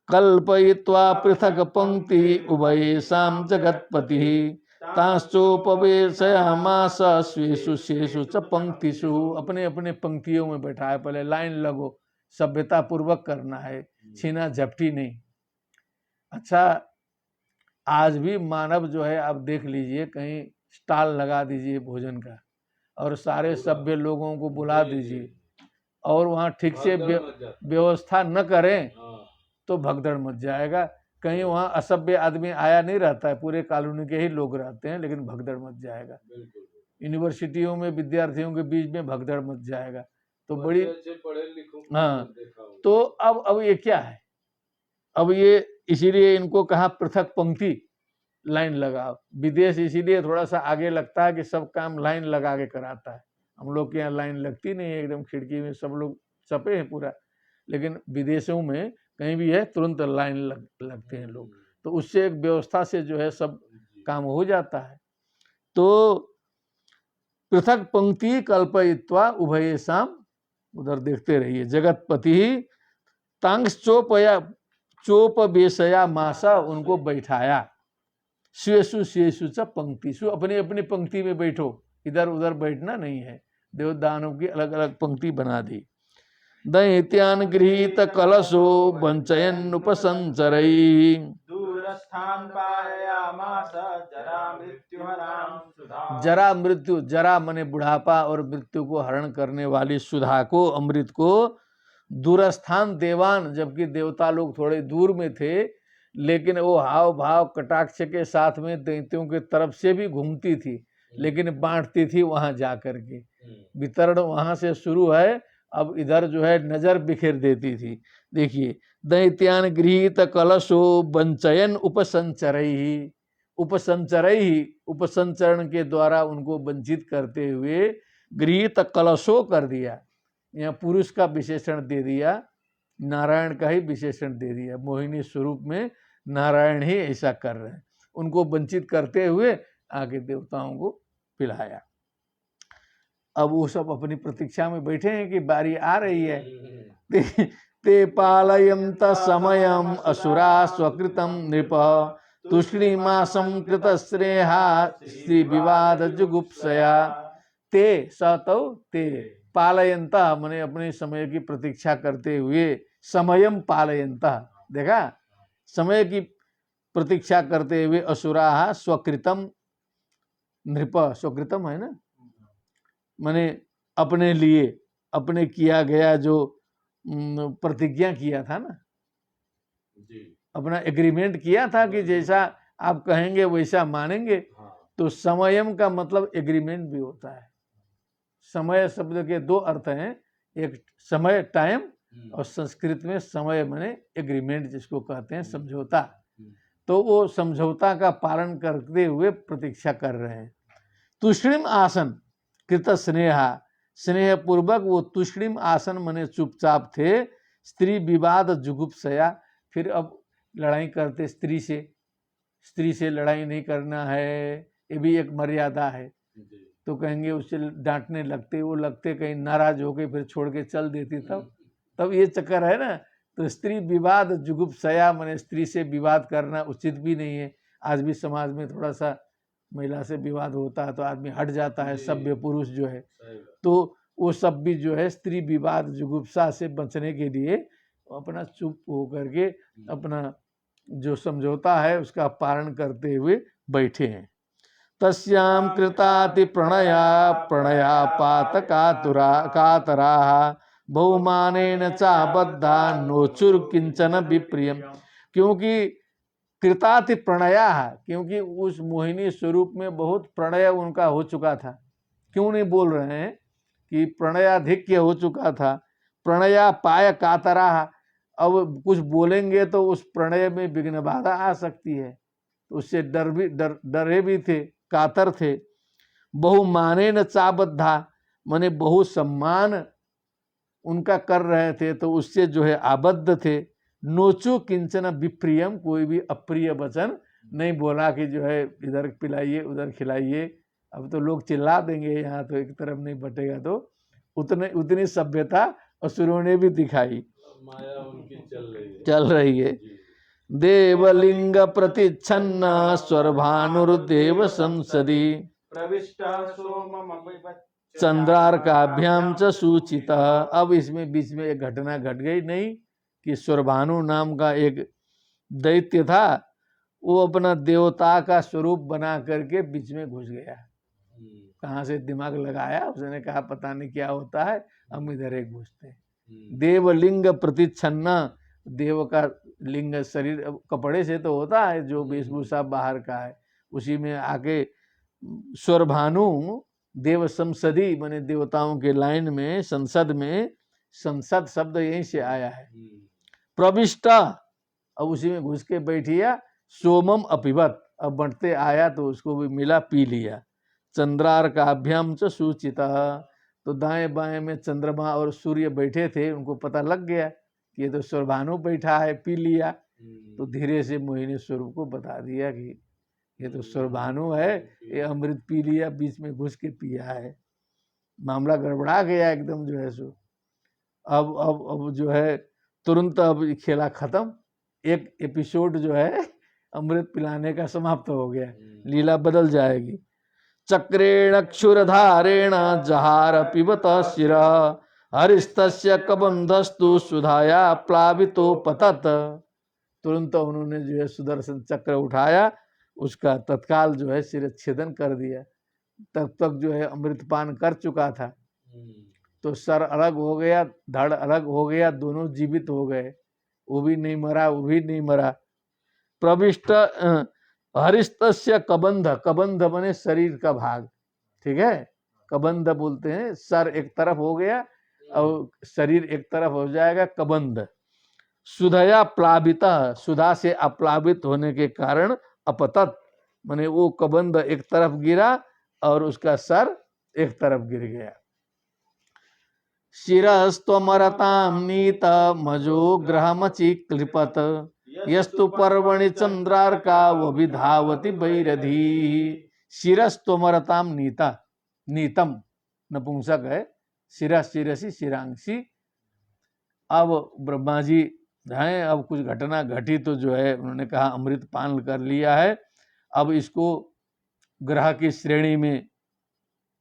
कल्पयित्वा पृथक पंक्ति उभयेषां जगत्पति तांश्चोपवेशयामास स्वेषु शेषु च पंक्तिषु, अपने अपने पंक्तियों में बैठाए। पहले लाइन लगो, सभ्यता पूर्वक करना है, छीना झपटी नहीं। अच्छा, आज भी मानव जो है, आप देख लीजिए, कहीं स्टॉल लगा दीजिए भोजन का और सारे सभ्य लोगों को बुला दीजिए, और वहाँ ठीक से व्यवस्था न करें तो भगदड़ मच जाएगा। कहीं वहाँ असभ्य आदमी आया नहीं रहता है, पूरे कॉलोनी के ही लोग रहते हैं, लेकिन भगदड़ मच जाएगा। यूनिवर्सिटियों में विद्यार्थियों के बीच में भगदड़ मच जाएगा। तो बड़ी, हाँ, तो अब ये क्या है, अब ये इसीलिए इनको कहा पृथक पंक्ति, लाइन लगाओ। विदेश इसीलिए थोड़ा सा आगे लगता है कि सब काम लाइन लगा के कराता है। हम लोग के यहाँ लाइन लगती नहीं है, एकदम खिड़की में सब लोग छपे हैं पूरा, लेकिन विदेशों में कहीं भी है तुरंत लाइन लगते हैं लोग, तो उससे एक व्यवस्था से जो है सब काम हो जाता है। तो पृथक पंक्ति कल्पयित्वा उभयेषाम, उधर देखते रहिए, जगतपति तांग्स चोपवेशया मासा, उनको बैठाया। स्वेषु शेषु च पंक्तिषु, अपनी अपनी पंक्ति में बैठो, इधर उधर बैठना नहीं है। देव दानव की अलग अलग पंक्ति बना दी। दैत्यान गृहीत कलशो वंचयन उपसंचरैः दूरस्थान पायामास जरा मृत्युहरां सुधा। जरा मृत्यु, जरा मने बुढ़ापा और मृत्यु को हरण करने वाली सुधा को, अमृत को, दूरस्थान देवान, जबकि देवता लोग थोड़े दूर में थे, लेकिन वो हाव भाव कटाक्ष के साथ में दैत्यों के तरफ से भी घूमती थी, लेकिन बांटती थी वहां जाकर के। वितरण वहां से शुरू है, अब इधर जो है नजर बिखेर देती थी। देखिए, दैत्यान गृहीत कलशो वंचयन उपसंचरैः, उपसंचरैः, उपसंचरण के द्वारा उनको वंचित करते हुए, गृहीत कलशो कर दिया, यहाँ पुरुष का विशेषण दे दिया, नारायण का ही विशेषण दे दिया। मोहिनी स्वरूप में नारायण ही ऐसा कर रहे हैं, उनको वंचित करते हुए आगे देवताओं को पिलाया। अब वो सब अपनी प्रतीक्षा में बैठे हैं कि बारी आ रही है। ते पालयन्त समयम असुरा स्वकृतम नृप तुष्णीमासं कृतश्रेहा श्री विवाद जुगुप्सया। ते सतौ ते पालयन्त, मने अपने समय की प्रतीक्षा करते हुए, समयम पालयन्त, देखा, समय की प्रतीक्षा करते हुए, असुरा स्वकृतम नृप, स्वकृतम है ना, माने अपने लिए, अपने किया गया जो प्रतिज्ञा किया था ना, अपना एग्रीमेंट किया था कि जैसा आप कहेंगे वैसा मानेंगे। तो समयम का मतलब एग्रीमेंट भी होता है। समय शब्द के दो अर्थ हैं, एक समय टाइम, और संस्कृत में समय माने एग्रीमेंट जिसको कहते हैं, समझौता। तो वो समझौता का पालन करते हुए प्रतीक्षा कर रहे हैं। तुष्णिम आसन कृत स्नेहा, स्नेह पूर्वक वो तुष्णिम आसन माने चुपचाप थे। स्त्री विवाद जुगुप्सया, फिर अब लड़ाई करते स्त्री से लड़ाई नहीं करना है, ये भी एक मर्यादा है। तो कहेंगे उससे डांटने लगते, वो लगते कहीं नाराज हो के फिर छोड़ के चल देती, तब ये चक्कर है ना। तो स्त्री विवाद जुगुप्सया, माने स्त्री से विवाद करना उचित भी नहीं है। आज भी समाज में थोड़ा सा महिला से विवाद होता है तो आदमी हट जाता है, सभ्य पुरुष जो है। तो वो सब भी जो है स्त्री विवाद जुगुप्सा से बचने के लिए अपना चुप होकर के अपना जो समझौता है उसका पालन करते हुए बैठे हैं। तस्याम कृताति प्रणया पात कातरा बहुमानेन चाबद्धा नोचुर किंचन विप्रियम। क्योंकि कृताति प्रणया, क्योंकि उस मोहिनी स्वरूप में बहुत प्रणय उनका हो चुका था। क्यों नहीं बोल रहे हैं कि प्रणयाधिक्य हो चुका था। प्रणया पाय कातरा, अब कुछ बोलेंगे तो उस प्रणय में विघ्न बाधा आ सकती है, उससे डरे भी थे, कातर थे। बहुमाने न चाबद्धा, माने बहु सम्मान उनका कर रहे थे तो उससे जो है आबद्ध थे। नोचो किंचन विप्रियम, कोई भी अप्रिय वचन नहीं बोला कि जो है इधर पिलाइए उधर खिलाइए। अब तो लोग चिल्ला देंगे, यहाँ तो एक तरफ नहीं बटेगा, तो उतनी सभ्यता असुरों ने भी दिखाई, माया उनकी चल रही है। देवलिंग प्रतिच्छन्न स्वरभानुर्देव संसदी प्रविष्ट सोममपि चंद्रार्काभ्याम च सूचित। अब इसमें बीच में एक घटना घट गई नहीं कि स्वरभानु नाम का एक दैत्य था, वो अपना देवता का स्वरूप बना करके बीच में घुस गया। कहाँ से दिमाग लगाया, उसने कहा पता नहीं क्या होता है, हम इधर ही घुसते हैं। देवलिंग प्रतिच्छन्न, देव का लिंग शरीर कपड़े से तो होता है, जो वेशभूषा बाहर का है, उसी में आके स्वरभानु देव संसदी, माने देवताओं के लाइन में, संसद में, संसद शब्द यहीं से आया है। प्रविष्ट, अब उसी में घुस के बैठिया। सोमम अपिबत, अब बढ़ते आया तो उसको भी मिला, पी लिया। चंद्रार्काभ्याम च सूचिता, तो दाएं बाएं में चंद्रमा और सूर्य बैठे थे, उनको पता लग गया कि ये तो स्वरभानु बैठा है, पी लिया। तो धीरे से मोहिनी स्वरूप को बता दिया कि ये तो स्वरभानु है, ये अमृत पी लिया, बीच में घुस के पिया है। मामला गड़बड़ा गया एकदम जो है सो। अब जो है तुरंत अब खेला खत्म, एक एपिसोड जो है अमृत पिलाने का समाप्त हो गया, लीला बदल जाएगी। चक्रेण क्षुरधारेण जहार पिबत शिरा हरिस्तस्य कबंधस्तु सुधाया प्लावितो पतत। तुरंत उन्होंने जो है सुदर्शन चक्र उठाया, उसका तत्काल जो है सिर छेदन कर दिया। तब तक जो है अमृतपान कर चुका था, तो सर अलग हो गया, धड़ अलग हो गया, दोनों जीवित हो गए। वो भी नहीं मरा, वो भी नहीं मरा। प्रविष्ट हरिस्तस्य कबंध, कबंध बने शरीर का भाग, ठीक है, कबंध बोलते हैं। सर एक तरफ हो गया और शरीर एक तरफ हो जाएगा, कबंध। सुधया प्लावित, सुधा से अप्लावित होने के कारण अपतत, माने वो कबंध एक तरफ गिरा और उसका सर एक तरफ गिर गया। शिरस्त्वमरतां नीत मजो ग्रहमचि क्लिपत यस्तु पर्वणि चंद्रार्का वभिधावति वैरधी। शिरस्त्वमरतां नीता, नीतम नपुंसक है, शिरा शिरसी शिरांशी। अब ब्रह्मा जी हैं, अब कुछ घटना घटी तो जो है उन्होंने कहा अमृत पान कर लिया है, अब इसको ग्रह की श्रेणी में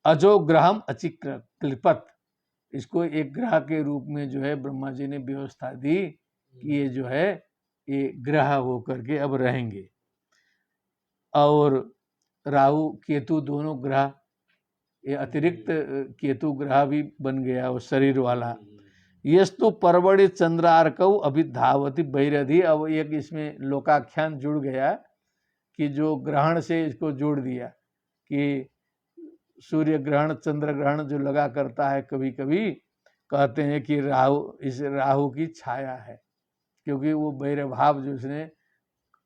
अजो ग्रहम अचिक्लिपत, इसको एक ग्रह के रूप में जो है ब्रह्मा जी ने व्यवस्था दी कि ये जो है ये ग्रह होकर के अब रहेंगे। और राहु केतु दोनों ग्रह, ये अतिरिक्त केतु ग्रह भी बन गया वो शरीर वाला। यस्तु पर्वणि चंद्रार्कौ अभिधावति वैरधी। अब एक इसमें लोकाख्यान जुड़ गया कि जो ग्रहण से इसको जोड़ दिया कि सूर्य ग्रहण चंद्र ग्रहण जो लगा करता है, कभी कभी कहते हैं कि राहु, इस राहु की छाया है, क्योंकि वो वैरभाव जो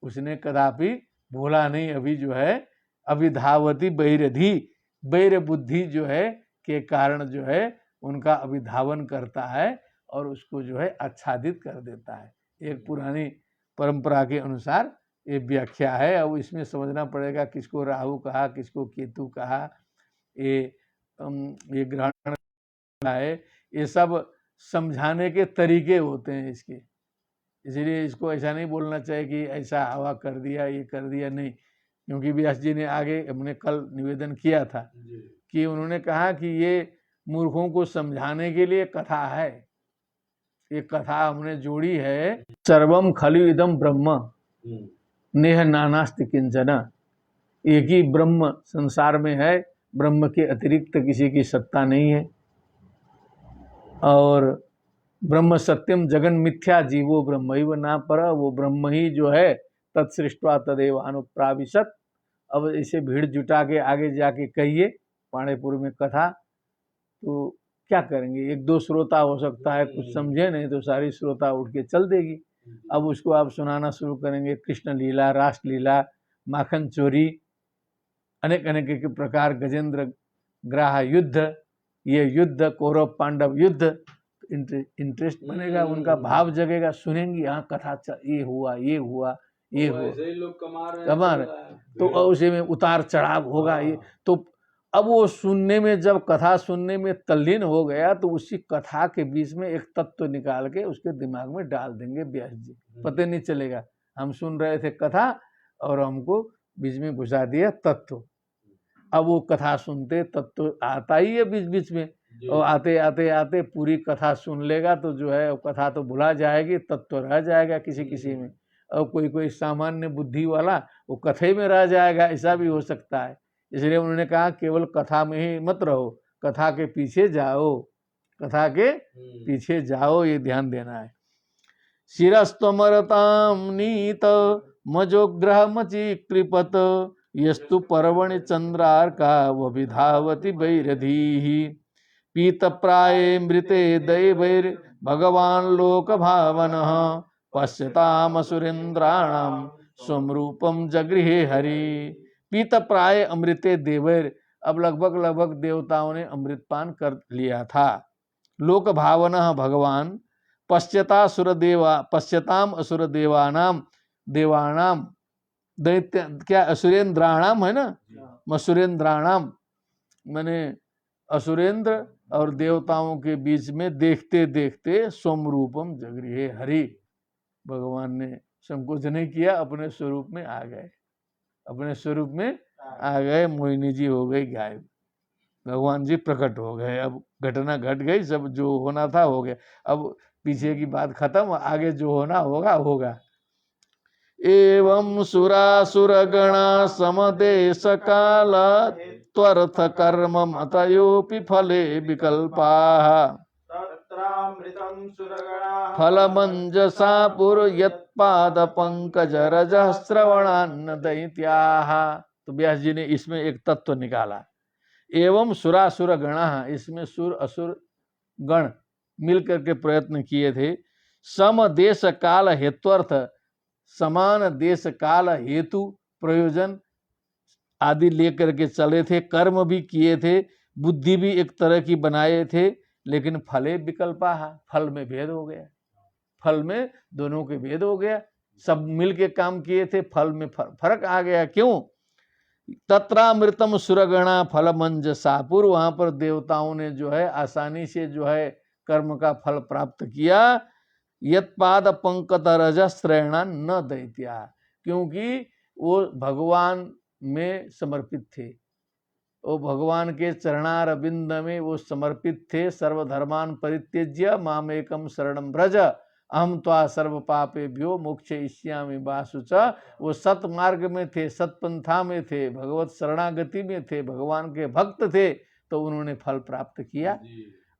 उसने कदापि भूला नहीं। अभी जो है अभिधावती वैरधी, वैर बुद्धि जो है के कारण जो है उनका अभिधावन करता है और उसको जो है आच्छादित कर देता है। एक पुरानी परंपरा के अनुसार ये व्याख्या है। अब इसमें समझना पड़ेगा किसको राहु कहा, किसको केतु कहा, ये ग्रहण है, ये सब समझाने के तरीके होते हैं इसके। इसलिए इसको ऐसा नहीं बोलना चाहिए कि ऐसा हवा कर दिया, ये कर दिया, नहीं। क्योंकि व्यास जी ने आगे, हमने कल निवेदन किया था कि उन्होंने कहा कि ये मूर्खों को समझाने के लिए कथा है। ये कथा हमने जोड़ी है, सर्वम खलु इदम ब्रह्म नेह नानास्ति किंचन। एक ही ब्रह्म संसार में है, ब्रह्म के अतिरिक्त किसी की सत्ता नहीं है। और ब्रह्म सत्यम जगन मिथ्या जीवो ब्रह्मैव ना पर, वो ब्रह्म ही जो है तत्सृष्टवा तदेव अनुप्राविशत। अब इसे भीड़ जुटा के आगे जाके कहिए पाणेपुर में कथा, तो क्या करेंगे? एक दो श्रोता हो सकता है, कुछ समझे नहीं तो सारी श्रोता उठ के चल देगी। अब उसको आप सुनाना शुरू करेंगे, कृष्ण लीला, रास लीला, माखन चोरी, अनेक अनेक के प्रकार, गजेंद्र ग्राह युद्ध, ये युद्ध कौरव पांडव युद्ध, इंटरेस्ट बनेगा, उनका भाव जगेगा, सुनेंगी, हाँ कथा ये हुआ, ये हुआ, ये हुआ, कमा रहे, तो उसी में उतार चढ़ाव होगा। ये तो अब वो सुनने में, जब कथा सुनने में तल्लीन हो गया तो उसी कथा के बीच में एक तत्व निकाल के उसके दिमाग में डाल देंगे व्यास जी, पता नहीं चलेगा। हम सुन रहे थे कथा और हमको बीच में घुसा दिया तत्व। अब वो कथा सुनते तत्व आता ही है बीच बीच में, और आते आते आते पूरी कथा सुन लेगा तो जो है कथा तो भुला जाएगी, तत्व रह जाएगा किसी किसी में। और कोई कोई सामान्य बुद्धि वाला वो कथे में रह जाएगा, ऐसा भी हो सकता है। इसलिए उन्होंने कहा केवल कथा में ही मत रहो, कथा के पीछे जाओ, कथा के पीछे जाओ, ये ध्यान देना है। शिरस्तमरताम नीत मजोग्रह मची कृपत यस्तु पर्वणि चंद्रार्का वभिधावति वैरधीः पीत प्राये मृते दैवैर भगवान लोक भावनः पश्यताम सुरेंद्राणाम स्वरूपम जगृहे हरि। पीत प्राय अमृते देवैर, अब लगभग देवताओं ने अमृतपान कर लिया था। लोक भावनः भगवान, पश्यताम असुर देवानाम, देवानाम दैत्य क्या असुरेंद्राणाम है ना, असुरेंद्राणाम माने असुरेंद्र और देवताओं के बीच में देखते देखते स्वरूपम जगृहे हरि, भगवान ने संकोच नहीं किया, अपने स्वरूप में आ गए, अपने स्वरूप में आ गए। मोहिनी जी हो गई गायब, भगवान जी प्रकट हो गए। अब घटना घट गई, सब जो होना था हो गया। अब पीछे की बात खत्म, आगे जो होना होगा होगा। एवं सुरासुर गणा समदेश काल त्वर्थ कर्म मतयोपि फले विकल्पाः फलमंजसा पुरयत्पाद पंकज रजः श्रवणान्न दैत्याः। तो व्यास जी ने इसमें एक तत्व निकाला। एवं सुरासुर गणा, इसमें सुर असुर गण मिलकर के प्रयत्न किए थे। सम देश काल हेत्वर्थ, समान देश काल हेतु प्रयोजन आदि लेकर के चले थे, कर्म भी किए थे, बुद्धि भी एक तरह की बनाए थे, लेकिन फले विकल्पा, फल में भेद हो गया, फल में दोनों के भेद हो गया। सब मिल के काम किए थे, फल में फर्क आ गया। क्यों? तत्रामृतम सुरगणा फल मंजसापुर, वहां पर देवताओं ने जो है आसानी से जो है कर्म का फल प्राप्त किया। यत्पाद पंकज रजश्रेणा न दैत्या, क्योंकि वो भगवान में समर्पित थे, वो भगवान के चरणारविंद में वो समर्पित थे। सर्वधर्मान परित्यज्य मामेकम शरणं व्रज अहम त्वा सर्व पापेभ्यो मोक्षयिष्यामि वासुच। वो सत मार्ग में थे, सतपंथा में थे, भगवत शरणागति में थे, भगवान के भक्त थे, तो उन्होंने फल प्राप्त किया।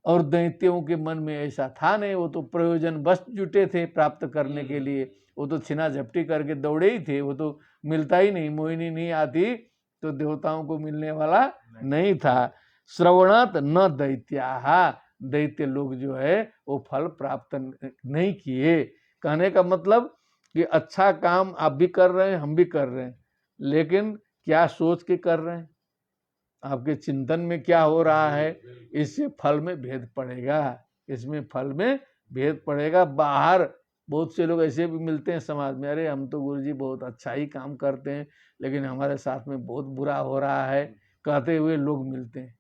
और दैत्यों के मन में ऐसा था नहीं, वो तो प्रयोजन बस जुटे थे प्राप्त करने के लिए, वो तो छिना झपटी करके दौड़े ही थे, वो तो मिलता ही नहीं, मोहिनी नहीं आती तो देवताओं को मिलने वाला नहीं था। श्रवणात न दैत्याः, दैत्य लोग जो है वो फल प्राप्त नहीं किए। कहने का मतलब कि अच्छा काम आप भी कर रहे हैं, हम भी कर रहे हैं, लेकिन क्या सोच के कर रहे हैं, आपके चिंतन में क्या हो रहा है, इससे फल में भेद पड़ेगा, इसमें फल में भेद पड़ेगा। बाहर बहुत से लोग ऐसे भी मिलते हैं समाज में, अरे हम तो गुरुजी बहुत अच्छा ही काम करते हैं, लेकिन हमारे साथ में बहुत बुरा हो रहा है, कहते हुए लोग मिलते हैं,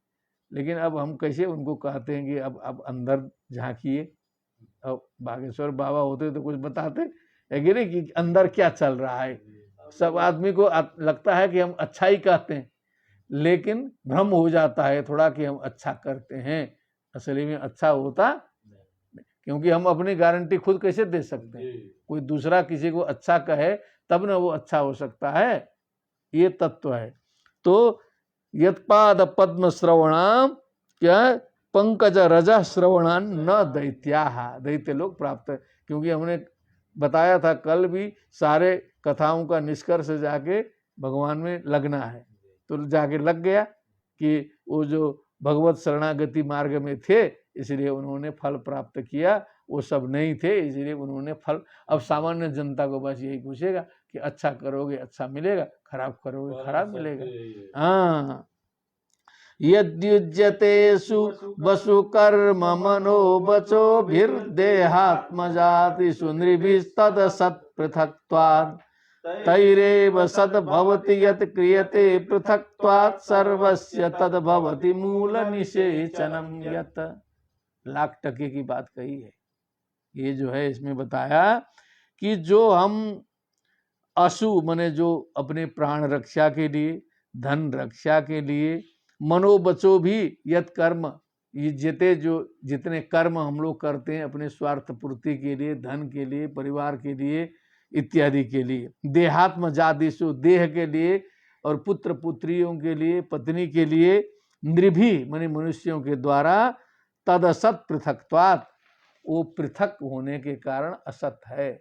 लेकिन अब हम कैसे उनको कहते हैं कि अब अंदर झांकिए। अब बागेश्वर बाबा होते तो कुछ बताते है कि नहीं कि अंदर क्या चल रहा है। सब आदमी को लगता है कि हम अच्छा ही कहते हैं, लेकिन भ्रम हो जाता है थोड़ा कि हम अच्छा करते हैं, असली में अच्छा होता, क्योंकि हम अपनी गारंटी खुद कैसे दे सकते हैं। कोई दूसरा किसी को अच्छा कहे तब ना वो अच्छा हो सकता है, ये तत्व है। तो यत्पाद पद्म श्रवणाम क्या पंकज रज श्रवणान न दैत्याहा, दैत्य लोग प्राप्त, क्योंकि हमने बताया था कल भी, सारे कथाओं का निष्कर्ष जाके भगवान में लगना है। तो जाके लग गया कि वो जो भगवत शरणागति मार्ग में थे इसलिए उन्होंने फल प्राप्त किया, वो सब नहीं थे इसलिए उन्होंने फल। अब सामान्य जनता को बस यही पूछेगा कि अच्छा करोगे अच्छा मिलेगा, खराब करोगे खराब मिलेगा। हाँ, यद्युज्यतेषु वसु कर्म मनो वचो भिर्देहात्मजातिषु नृभिस्तद सत्पृथक्त्वात् तैरेव सद्भवति यत् क्रियते पृथक्त्वात् सर्वस्य तद्भवति मूल निषेचनम यत्। लाख टके की बात कही है। ये जो है इसमें बताया कि जो हम अशु माने जो अपने प्राण रक्षा के लिए, धन रक्षा के लिए, मनोबचो भी यत कर्म, ये जितने कर्म हम लोग करते हैं अपने स्वार्थ पूर्ति के लिए, धन के लिए, परिवार के लिए इत्यादि के लिए, देहात्म जातिषु देह के लिए और पुत्र पुत्रियों के लिए, पत्नी के लिए, नृभि माने मनुष्यों के द्वारा, तद असत पृथक्त्वात्, वो पृथक होने के कारण असत है।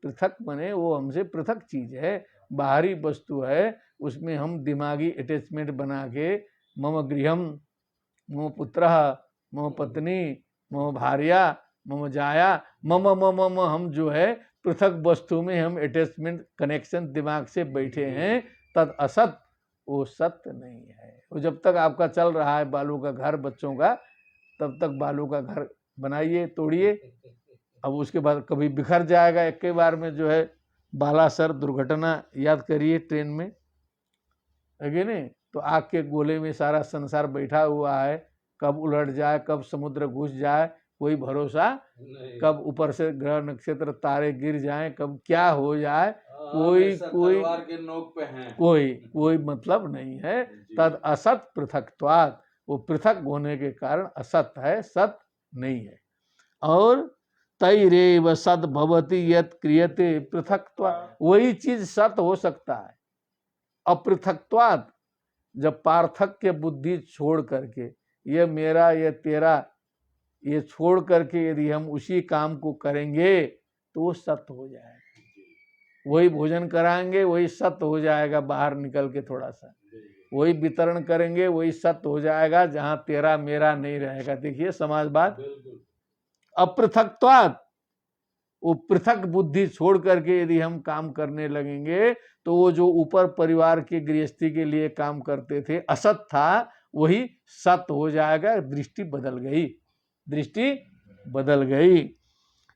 पृथक माने वो हमसे पृथक चीज है, बाहरी वस्तु है, उसमें हम दिमागी अटैचमेंट बना के मम गृहम, मम पुत्र, मम पत्नी, मम भार्या, मम जाया, मम मम मम, हम जो है पृथक वस्तु में हम अटैचमेंट कनेक्शन दिमाग से बैठे हैं, तद असत, वो सत्य नहीं है। वो जब तक आपका चल रहा है बालों का घर बच्चों का, तब तक बालों का घर बनाइए, तोड़िए, अब उसके बाद कभी बिखर जाएगा एक के बार में। जो है बालासर दुर्घटना याद करिए ट्रेन में, है कि नहीं? तो आग के गोले में सारा संसार बैठा हुआ है, कब उलट जाए, कब समुद्र घुस जाए, कोई भरोसा नहीं। कब ऊपर से ग्रह नक्षत्र तारे गिर जाएं, कब क्या हो जाए, कोई के नोक पे हैं, कोई मतलब नहीं है। तद असत पृथक्त्वात्, वो पृथक होने के कारण असत है, सत नहीं है। और तैरेव सद भवति यत् क्रियते पृथक्त्वात्, वही चीज सत हो सकता है अपृथक्त्वात्, जब पार्थक्य बुद्धि छोड़ करके, ये मेरा ये तेरा ये छोड़ करके यदि हम उसी काम को करेंगे तो वो सत्य हो जाएगा। वही भोजन कराएंगे वही सत्य हो जाएगा, बाहर निकल के थोड़ा सा वही वितरण करेंगे वही सत्य हो जाएगा, जहां तेरा मेरा नहीं रहेगा। देखिए समाजवाद अपृथक्त्वात्, वो पृथक बुद्धि छोड़ करके यदि हम काम करने लगेंगे तो वो जो ऊपर परिवार के गृहस्थी के लिए काम करते थे असत था, वही सत्य हो जाएगा। दृष्टि बदल गई, दृष्टि बदल गई।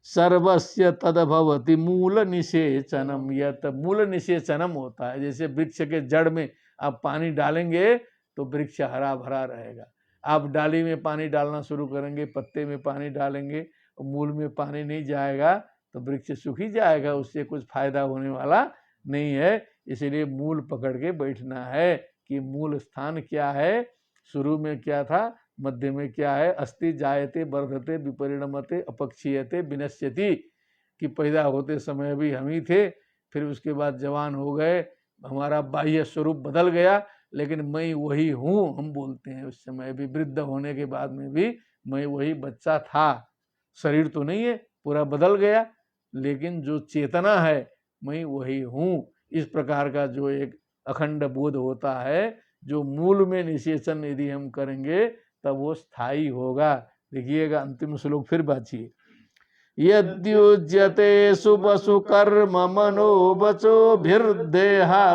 सर्वस्य तद्भवति मूल निषेचनम यत्, मूल निषेचनम होता है जैसे वृक्ष के जड़ में आप पानी डालेंगे तो वृक्ष हरा भरा रहेगा। आप डाली में पानी डालना शुरू करेंगे, पत्ते में पानी डालेंगे, मूल में पानी नहीं जाएगा तो वृक्ष सूख ही जाएगा, उससे कुछ फायदा होने वाला नहीं है। इसीलिए मूल पकड़ के बैठना है कि मूल स्थान क्या है, शुरू में क्या था, मध्य में क्या है। अस्ति जायते वर्धते विपरिणमते अपक्षीयते विनश्यति, कि पैदा होते समय भी हम ही थे, फिर उसके बाद जवान हो गए, हमारा बाह्य स्वरूप बदल गया, लेकिन मैं वही हूँ हम बोलते हैं। उस समय भी वृद्ध होने के बाद में भी मैं वही बच्चा था, शरीर तो नहीं है पूरा बदल गया, लेकिन जो चेतना है मैं वही हूँ। इस प्रकार का जो एक अखंड बोध होता है, जो मूल में निषेचन यदि हम करेंगे तब वो स्थायी होगा। देखिएगा अंतिम श्लोक फिर बाँचिए। यद्युज्यते सुबसु कर्म मनो वचो भिर्देहात्मजादिषु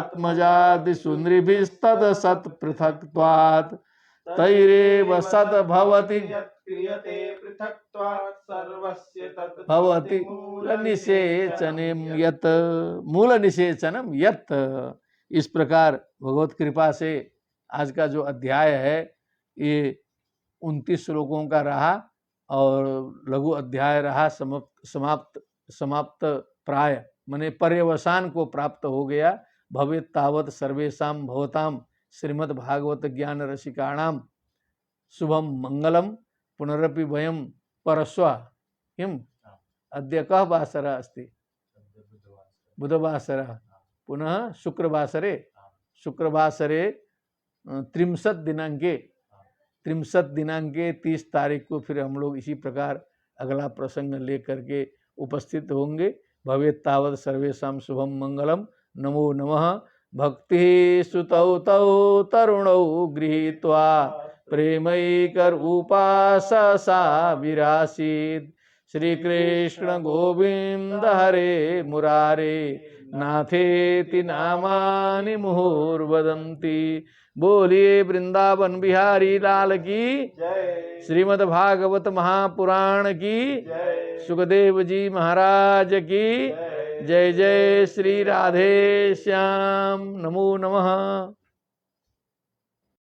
नृभिस्तद सत् पृथक्त्वात् तैरेव सद भवति क्रियते पृथक्त्वात् सर्वस्य तत् भवति मूल निषेचनम यत्, मूल निषेचनम यत्। इस प्रकार भगवत कृपा से आज का जो अध्याय है ये 29 श्लोकों का रहा और लघु अध्याय रहा, समाप्त प्राय माने पर्यवसान को प्राप्त हो गया। भवेत् तावत् सर्वेषां भवतां श्रीमद् भागवत ज्ञान रसिकाणां शुभम मंगलम। पुनरपि वयं परश्व किम अद्य कः वासरः अस्ति? बुधवासरः। पुनः शुक्रवासरे 30 दिनांके 30 तारीख को फिर हम लोग इसी प्रकार अगला प्रसंग लेकर के उपस्थित होंगे। भवेत् तावत् सर्वेषां शुभम मंगलम। नमो नमः। भक्ति सुतौ तौ तरुणौ गृहीत्वा प्रेमैकरूपा सा विरासीत्। श्री कृष्ण गोविंद हरे मुरारे नाथेति नामानि मुहुर्वदन्ति। बोलिए वृंदावन बिहारी लाल की जय। श्रीमद् भागवत महापुराण की जय। सुखदेव जी महाराज की जय। जय। जय श्री राधे श्याम। नमो नमः।